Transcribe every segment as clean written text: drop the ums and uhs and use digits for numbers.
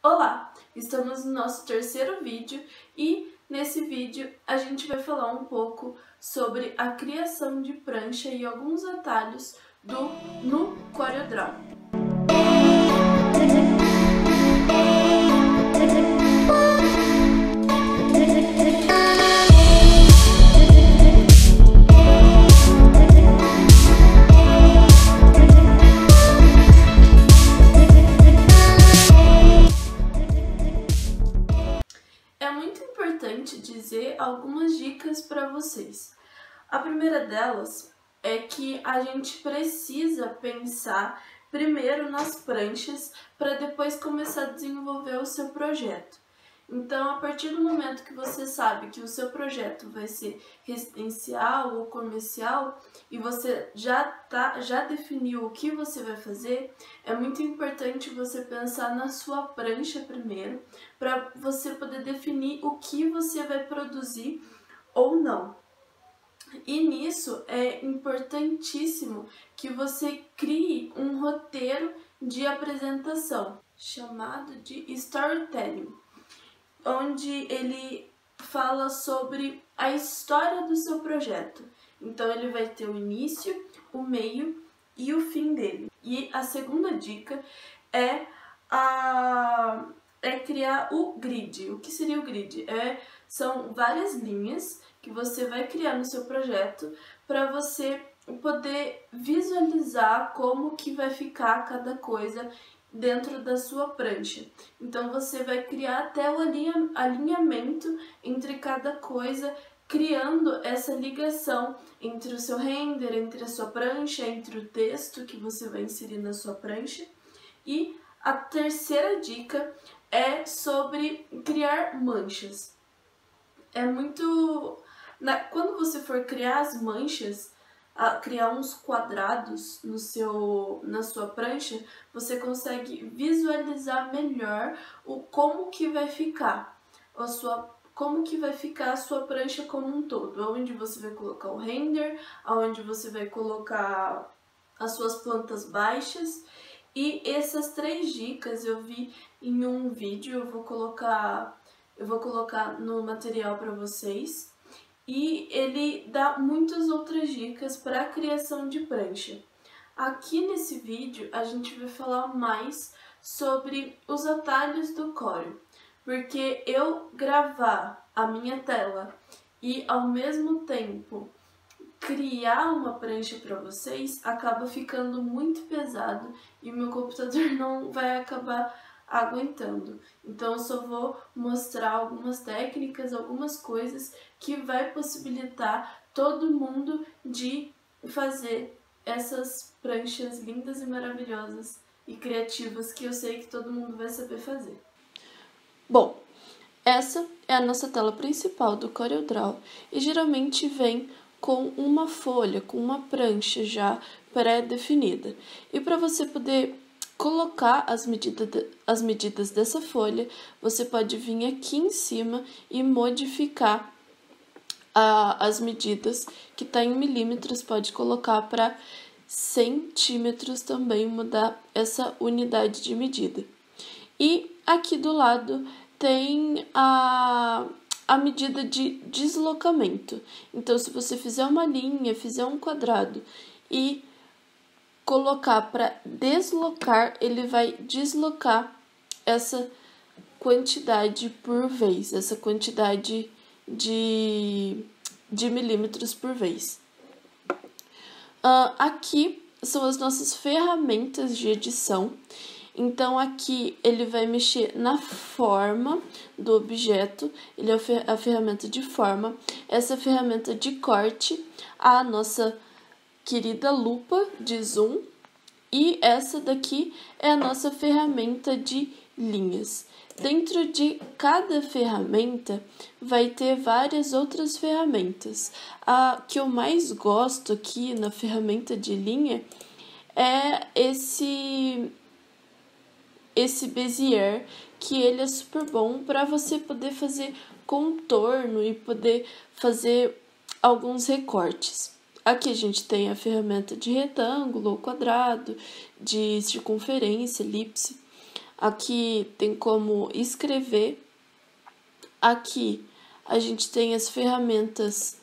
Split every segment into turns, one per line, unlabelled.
Olá! Estamos no nosso terceiro vídeo e nesse vídeo a gente vai falar um pouco sobre a criação de prancha e alguns atalhos no CorelDRAW. É muito importante dizer algumas dicas para vocês. A primeira delas é que a gente precisa pensar primeiro nas pranchas para depois começar a desenvolver o seu projeto. Então, a partir do momento que você sabe que o seu projeto vai ser residencial ou comercial e você já definiu o que você vai fazer, é muito importante você pensar na sua prancha primeiro, para você poder definir o que você vai produzir ou não. E nisso é importantíssimo que você crie um roteiro de apresentação, chamado de storytelling, onde ele fala sobre a história do seu projeto. Então ele vai ter o início, o meio e o fim dele. E a segunda dica é criar o grid. O que seria o grid? São várias linhas que você vai criar no seu projeto para você poder visualizar como que vai ficar cada coisa dentro da sua prancha. Então você vai criar até o alinhamento entre cada coisa, criando essa ligação entre o seu render, entre a sua prancha, entre o texto que você vai inserir na sua prancha. E a terceira dica é sobre criar manchas. Quando você for criar as manchas, criar uns quadrados na sua prancha, você consegue visualizar melhor como que vai ficar como que vai ficar a sua prancha como um todo, onde você vai colocar o render, aonde você vai colocar as suas plantas baixas. E essas 3 dicas eu vi em um vídeo, eu vou colocar no material para vocês. E ele dá muitas outras dicas para a criação de prancha. Aqui nesse vídeo a gente vai falar mais sobre os atalhos do Corel, porque eu gravar a minha tela e ao mesmo tempo criar uma prancha para vocês acaba ficando muito pesado e o meu computador não vai acabar aguentando. Então eu só vou mostrar algumas técnicas, algumas coisas que vai possibilitar todo mundo de fazer essas pranchas lindas e maravilhosas e criativas que eu sei que todo mundo vai saber fazer. Bom, essa é a nossa tela principal do CorelDRAW e geralmente vem com uma folha, com uma prancha já pré-definida. E para você poder colocar as medidas dessa folha, você pode vir aqui em cima e modificar as medidas, que está em milímetros, pode colocar para centímetros também, mudar essa unidade de medida. E aqui do lado tem a medida de deslocamento. Então, se você fizer uma linha, fizer um quadrado e colocar para deslocar, ele vai deslocar essa quantidade por vez, essa quantidade de milímetros por vez. Aqui são as nossas ferramentas de edição. Então, aqui ele vai mexer na forma do objeto, ele é a ferramenta de forma, essa ferramenta de corte, a nossa querida lupa de zoom, e essa daqui é a nossa ferramenta de linhas. Dentro de cada ferramenta vai ter várias outras ferramentas. A que eu mais gosto aqui na ferramenta de linha é esse Bezier, que ele é super bom para você poder fazer contorno e poder fazer alguns recortes. Aqui a gente tem a ferramenta de retângulo ou quadrado, de circunferência, elipse. Aqui tem como escrever. Aqui a gente tem as ferramentas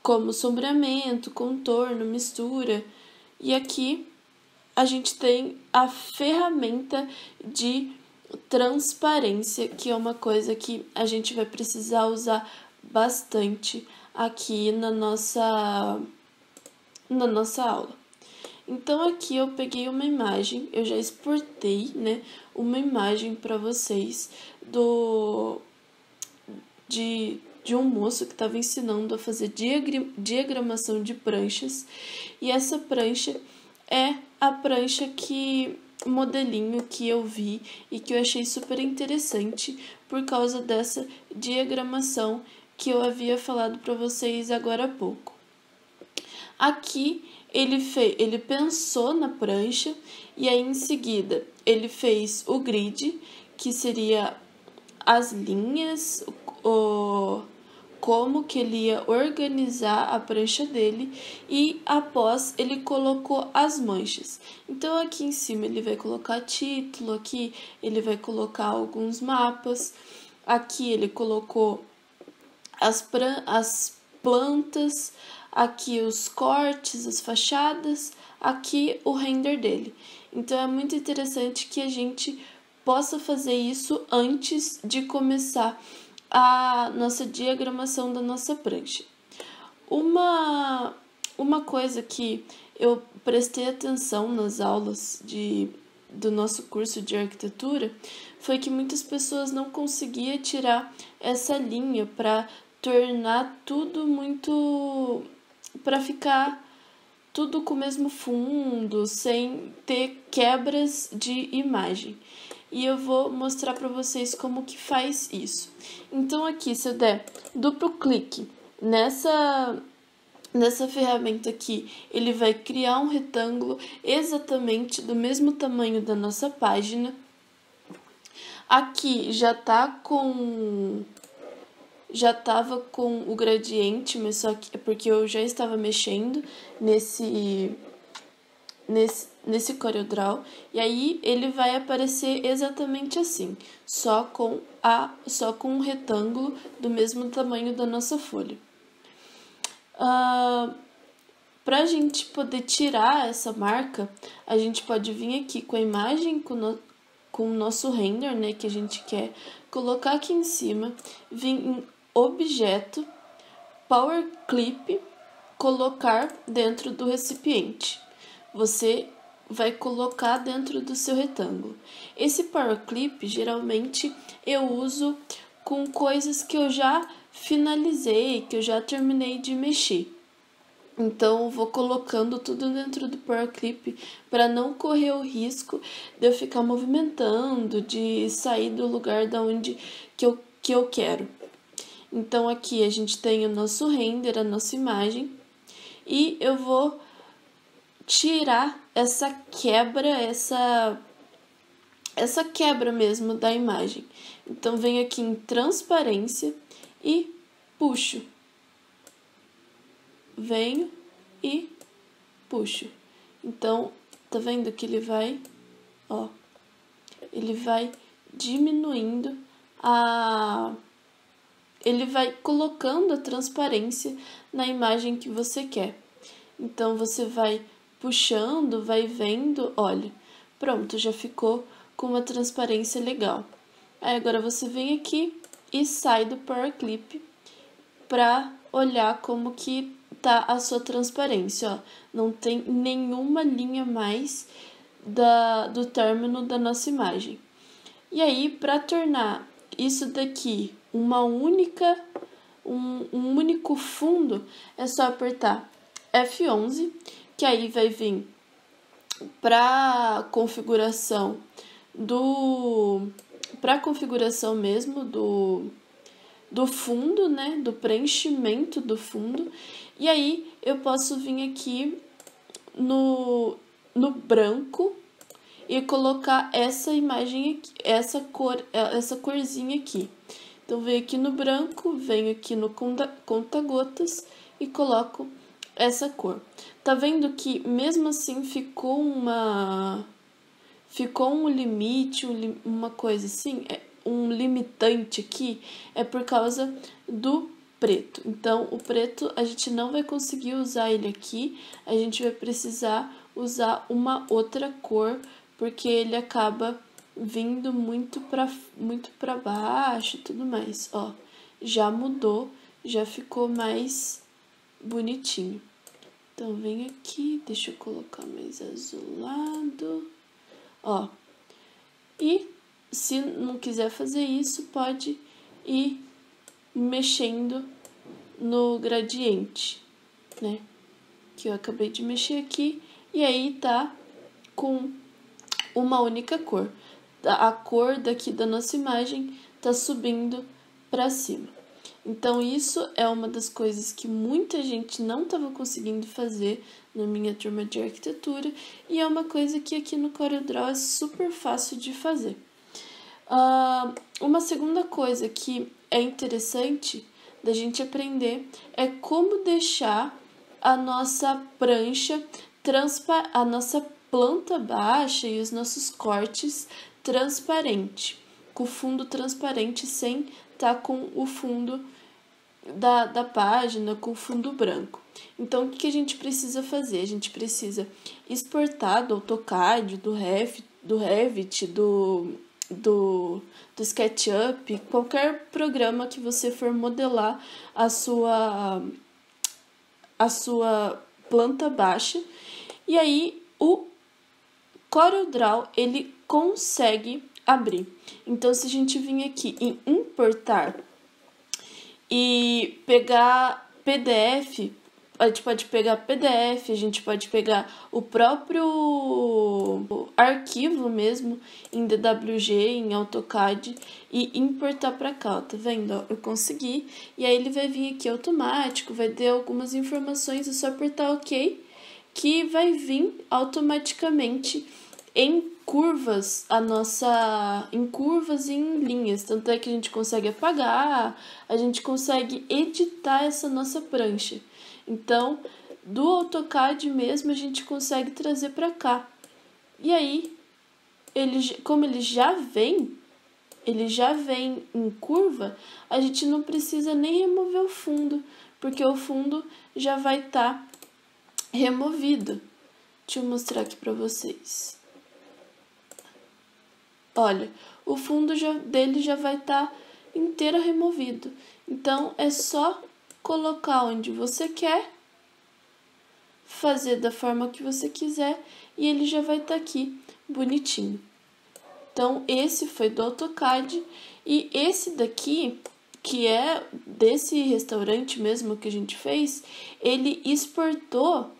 como sombreamento, contorno, mistura. E aqui a gente tem a ferramenta de transparência, que é uma coisa que a gente vai precisar usar bastante aqui na nossa aula. Então aqui eu peguei uma imagem, eu já exportei, né, uma imagem para vocês de um moço que estava ensinando a fazer diagramação de pranchas, e essa prancha é a prancha o modelinho que eu vi e que eu achei super interessante por causa dessa diagramação que eu havia falado para vocês agora há pouco. Aqui ele pensou na prancha e aí em seguida ele fez o grid, que seria as linhas, como que ele ia organizar a prancha dele, e após ele colocou as manchas. Então aqui em cima ele vai colocar título, aqui ele vai colocar alguns mapas, aqui ele colocou as plantas, aqui os cortes, as fachadas, aqui o render dele. Então é muito interessante que a gente possa fazer isso antes de começar a nossa diagramação da nossa prancha. Uma coisa que eu prestei atenção nas aulas do nosso curso de arquitetura foi que muitas pessoas não conseguiam tirar essa linha para tornar tudo muito... para ficar tudo com o mesmo fundo, sem ter quebras de imagem. E eu vou mostrar para vocês como que faz isso. Então aqui, se eu der duplo clique nessa ferramenta aqui, ele vai criar um retângulo exatamente do mesmo tamanho da nossa página. Aqui já estava com o gradiente, mas só que é porque eu já estava mexendo nesse CorelDRAW, e aí ele vai aparecer exatamente assim, só com um retângulo do mesmo tamanho da nossa folha. Para a gente poder tirar essa marca, a gente pode vir aqui com a imagem, com o nosso render, né, que a gente quer colocar aqui em cima, vir em objeto, Power Clip, colocar dentro do recipiente. Você vai colocar dentro do seu retângulo. Esse Power Clip, geralmente, eu uso com coisas que eu já finalizei, que eu já terminei de mexer. Então, eu vou colocando tudo dentro do Power Clip para não correr o risco de eu ficar movimentando, de sair do lugar da onde que eu quero. Então, aqui a gente tem o nosso render, a nossa imagem, e eu vou tirar essa quebra mesmo da imagem. Então, venho aqui em transparência e puxo. Venho e puxo. Então, tá vendo que ele vai, ele vai diminuindo ele vai colocando a transparência na imagem que você quer. Então, você vai puxando, vai vendo, olha, pronto, já ficou com uma transparência legal. Aí agora você vem aqui e sai do Power Clip para olhar como que tá a sua transparência, ó. Não tem nenhuma linha mais do término da nossa imagem. E aí, para tornar isso daqui um único fundo, é só apertar F11, que aí vai vir para configuração mesmo do fundo, né, do preenchimento do fundo. E aí eu posso vir aqui no branco e colocar essa imagem aqui, essa corzinha aqui. Então, venho aqui no branco, venho aqui no conta-gotas e coloco essa cor. Tá vendo que mesmo assim ficou ficou um limite, uma coisa assim, um limitante aqui, é por causa do preto. Então, o preto a gente não vai conseguir usar ele aqui, a gente vai precisar usar uma outra cor, porque ele acaba vindo muito para baixo e tudo mais. Ó, já mudou, já ficou mais bonitinho. Então, vem aqui, deixa eu colocar mais azulado. Ó, e se não quiser fazer isso, pode ir mexendo no gradiente, né? Que eu acabei de mexer aqui, e aí tá com uma única cor. A cor daqui da nossa imagem tá subindo para cima. Então, isso é uma das coisas que muita gente não estava conseguindo fazer na minha turma de arquitetura, e é uma coisa que aqui no CorelDRAW é super fácil de fazer. Uma segunda coisa que é interessante da gente aprender é como deixar a nossa prancha, a nossa planta baixa e os nossos cortes transparente, com o fundo transparente, sem estar com o fundo da página, com o fundo branco. Então, o que a gente precisa fazer? A gente precisa exportar do AutoCAD, do Revit, do SketchUp, qualquer programa que você for modelar a sua planta baixa. E aí, o CorelDRAW, ele consegue abrir. Então, se a gente vir aqui em importar e pegar PDF, a gente pode pegar PDF, a gente pode pegar o próprio arquivo mesmo em DWG, em AutoCAD e importar para cá, ó, tá vendo? Ó, eu consegui, e aí ele vai vir aqui automático, vai ter algumas informações, é só apertar OK, que vai vir automaticamente em curvas, em curvas e em linhas, tanto é que a gente consegue apagar, a gente consegue editar essa nossa prancha. Então, do AutoCAD mesmo, a gente consegue trazer para cá. E aí, como ele já vem em curva, a gente não precisa nem remover o fundo, porque o fundo já vai estar removido. Deixa eu mostrar aqui para vocês. Olha, o fundo dele já vai estar inteiro removido. Então, é só colocar onde você quer, fazer da forma que você quiser, e ele já vai estar aqui bonitinho. Então, esse foi do AutoCAD, e esse daqui, que é desse restaurante mesmo que a gente fez, ele exportou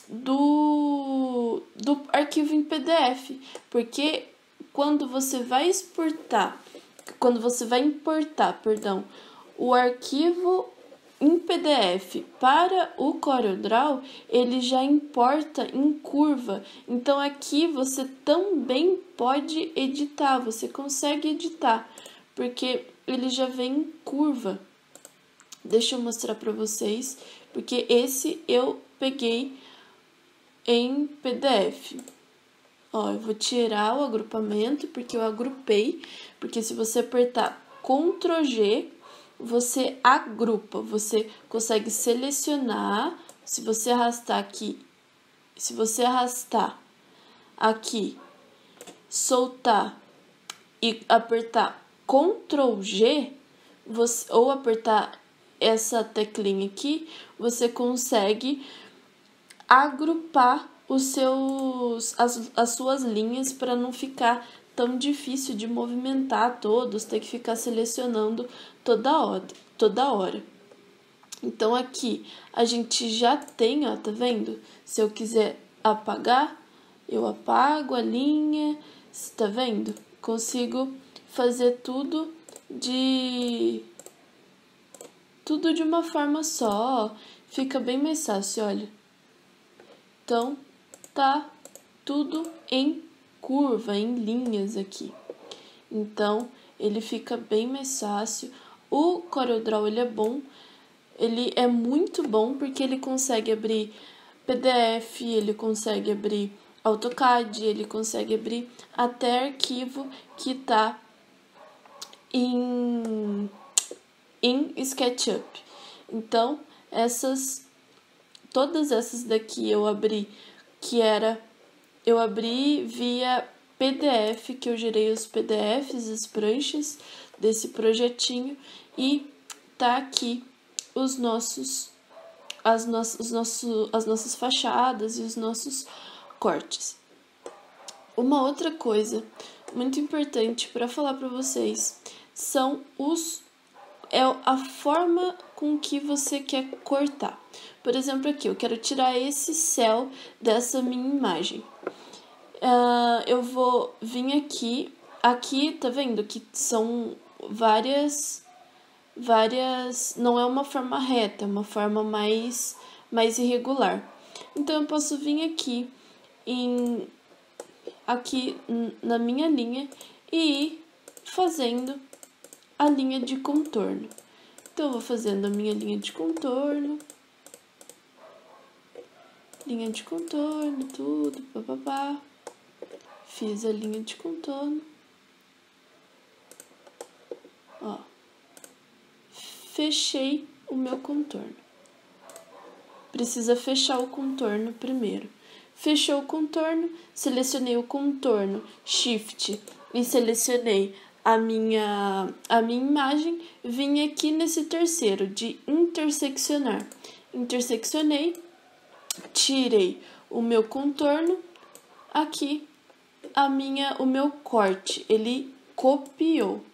do arquivo em PDF, porque quando você vai importar, o arquivo em PDF para o CorelDRAW, ele já importa em curva. Então, aqui você também pode editar, você consegue editar, porque ele já vem em curva. Deixa eu mostrar para vocês, porque esse eu peguei em PDF. Ó, eu vou tirar o agrupamento, porque eu agrupei, porque se você apertar Ctrl G, você agrupa, você consegue selecionar. Se você arrastar aqui, soltar e apertar Ctrl G, ou apertar essa teclinha aqui, você consegue agrupar as suas linhas para não ficar tão difícil de movimentar todos, ter que ficar selecionando toda hora. Então, aqui a gente já tem, ó, tá vendo? Se eu quiser apagar, eu apago a linha, tá vendo? Consigo fazer tudo de uma forma só, fica bem mais fácil, olha. Então, tá tudo em curva, em linhas aqui. Então, ele fica bem mais fácil. O CorelDRAW, ele é bom, ele é muito bom porque ele consegue abrir PDF, ele consegue abrir AutoCAD, ele consegue abrir até arquivo que está em SketchUp. Então, todas essas daqui eu abri, eu abri via PDF, que eu gerei os PDFs, as pranchas desse projetinho, e tá aqui as nossas fachadas e os nossos cortes. Uma outra coisa muito importante para falar para vocês é a forma com que você quer cortar. Por exemplo, aqui eu quero tirar esse céu dessa minha imagem. Eu vou vir aqui tá vendo que são várias, não é uma forma reta, é uma forma mais irregular. Então eu posso vir aqui na minha linha e ir fazendo a linha de contorno. Então eu vou fazendo a minha linha de contorno, tudo, papapá. Fiz a linha de contorno, ó, fechei o meu contorno. Precisa fechar o contorno primeiro. Fechou o contorno, selecionei o contorno, Shift, e selecionei a minha imagem, vim aqui nesse terceiro, de interseccionar. Interseccionei, tirei o meu contorno, aqui o meu corte, ele copiou,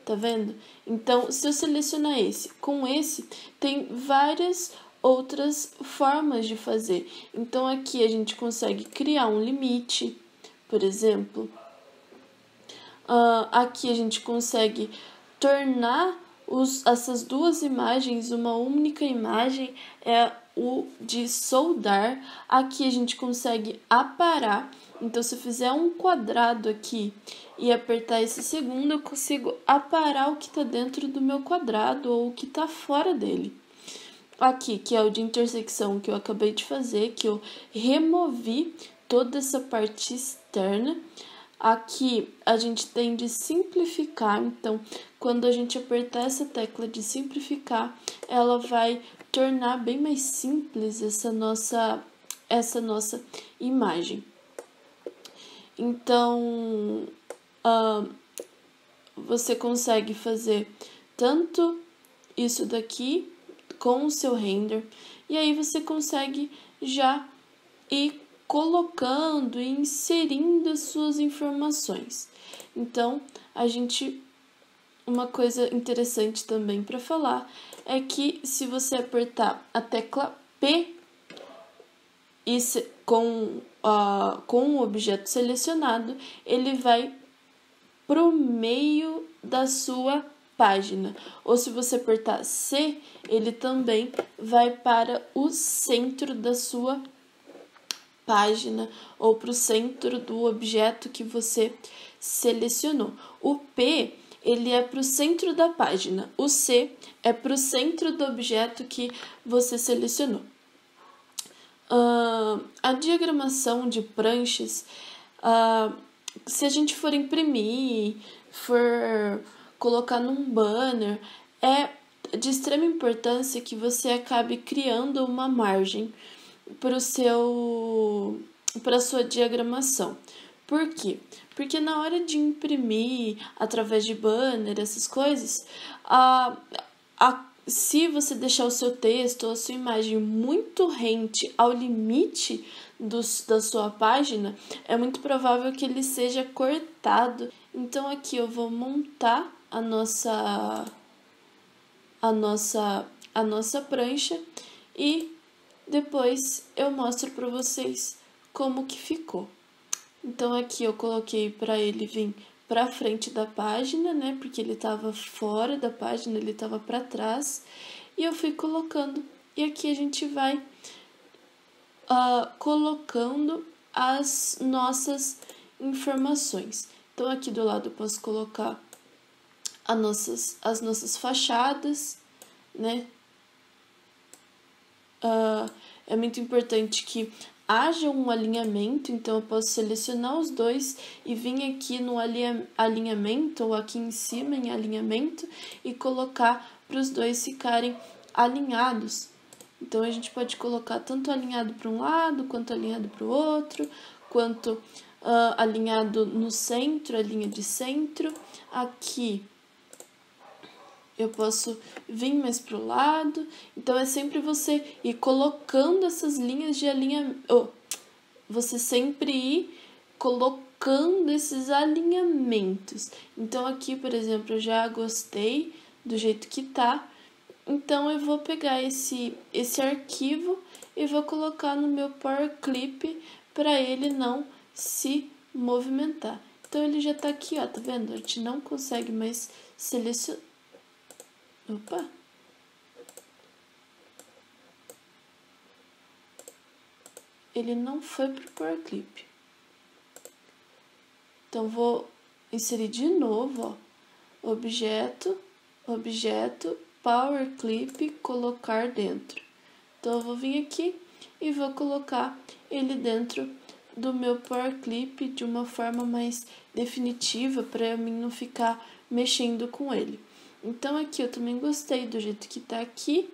tá vendo? Então, se eu selecionar com esse, tem várias outras formas de fazer. Então, aqui a gente consegue criar um limite, por exemplo. Aqui a gente consegue tornar essas duas imagens uma única imagem, é o de soldar. Aqui a gente consegue aparar. Então, se eu fizer um quadrado aqui e apertar esse segundo, eu consigo aparar o que está dentro do meu quadrado ou o que está fora dele. Aqui, que é o de intersecção que eu acabei de fazer, que eu removi toda essa parte externa. Aqui a gente tem de simplificar, então quando a gente apertar essa tecla de simplificar, ela vai tornar bem mais simples essa nossa imagem. Então, você consegue fazer tanto isso daqui com o seu render, e aí você consegue já ir colocando e inserindo as suas informações. Então, uma coisa interessante também para falar é que se você apertar a tecla P com o objeto selecionado, ele vai para o meio da sua página. Ou se você apertar C, ele também vai para o centro da sua página ou para o centro do objeto que você selecionou. O P, ele é para o centro da página. O C é para o centro do objeto que você selecionou. A diagramação de pranchas, se a gente for imprimir, for colocar num banner, é de extrema importância que você acabe criando uma margem para a sua diagramação. Por quê? Porque na hora de imprimir através de banner, essas coisas, se você deixar o seu texto ou a sua imagem muito rente ao limite da sua página, é muito provável que ele seja cortado. Então aqui eu vou montar a nossa prancha e depois eu mostro para vocês como que ficou. Então aqui eu coloquei para ele vir para frente da página, né? Porque ele estava fora da página, ele estava para trás. E eu fui colocando. E aqui a gente vai colocando as nossas informações. Então aqui do lado eu posso colocar as nossas fachadas, né? É muito importante que haja um alinhamento, então eu posso selecionar os dois e vir aqui no alinhamento, ou aqui em cima em alinhamento, e colocar para os dois ficarem alinhados. Então, a gente pode colocar tanto alinhado para um lado, quanto alinhado para o outro, quanto alinhado no centro, a linha de centro. Aqui eu posso vir mais para o lado. Então, é sempre você ir colocando essas linhas de alinhamento. Você sempre ir colocando esses alinhamentos. Então, aqui, por exemplo, eu já gostei do jeito que tá. Então, eu vou pegar esse arquivo e vou colocar no meu Power Clip para ele não se movimentar. Então, ele já tá aqui, ó, tá vendo? A gente não consegue mais selecionar. Opa! Ele não foi pro Power Clip. Então, vou inserir de novo, ó, objeto, Power Clip, colocar dentro. Então, eu vou vir aqui e vou colocar ele dentro do meu Power Clip de uma forma mais definitiva, para mim não ficar mexendo com ele. Então, aqui eu também gostei do jeito que tá aqui.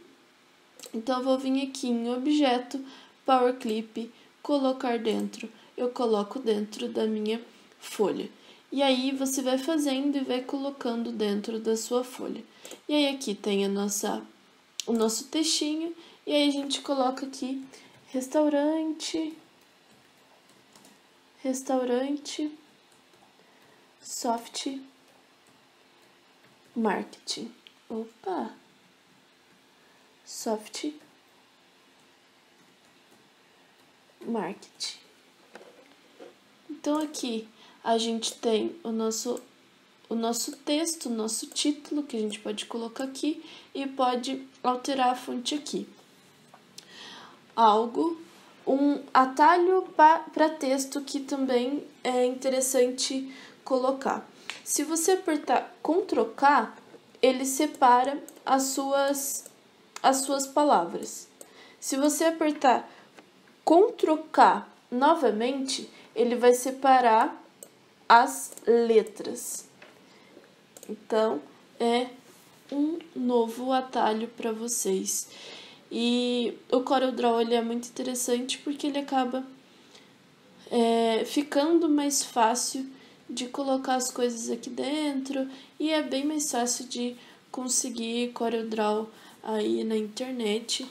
Então, eu vou vir aqui em objeto, Power Clip, colocar dentro. Eu coloco dentro da minha folha. E aí, você vai fazendo e vai colocando dentro da sua folha. E aí, aqui tem o nosso textinho. E aí, a gente coloca aqui, restaurante, soft marketing. Opa! Soft marketing. Então, aqui a gente tem o nosso texto, o nosso título, que a gente pode colocar aqui e pode alterar a fonte aqui. Um atalho para texto que também é interessante colocar. Se você apertar Ctrl K, ele separa as suas palavras. Se você apertar Ctrl K novamente, ele vai separar as letras. Então, é um novo atalho para vocês. E o CorelDRAW ele é muito interessante porque ele acaba ficando mais fácil de colocar as coisas aqui dentro, e é bem mais fácil de conseguir CorelDRAW aí na internet,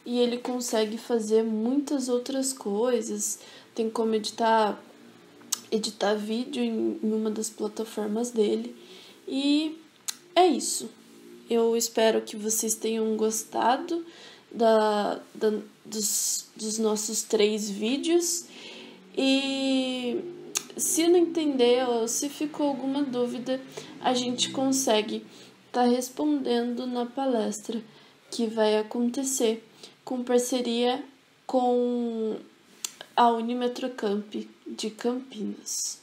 e ele consegue fazer muitas outras coisas. Tem como editar vídeo em uma das plataformas dele. E é isso. Eu espero que vocês tenham gostado dos nossos 3 vídeos. E se não entender ou se ficou alguma dúvida, a gente consegue estar respondendo na palestra que vai acontecer com parceria com a Unimetrocamp de Campinas.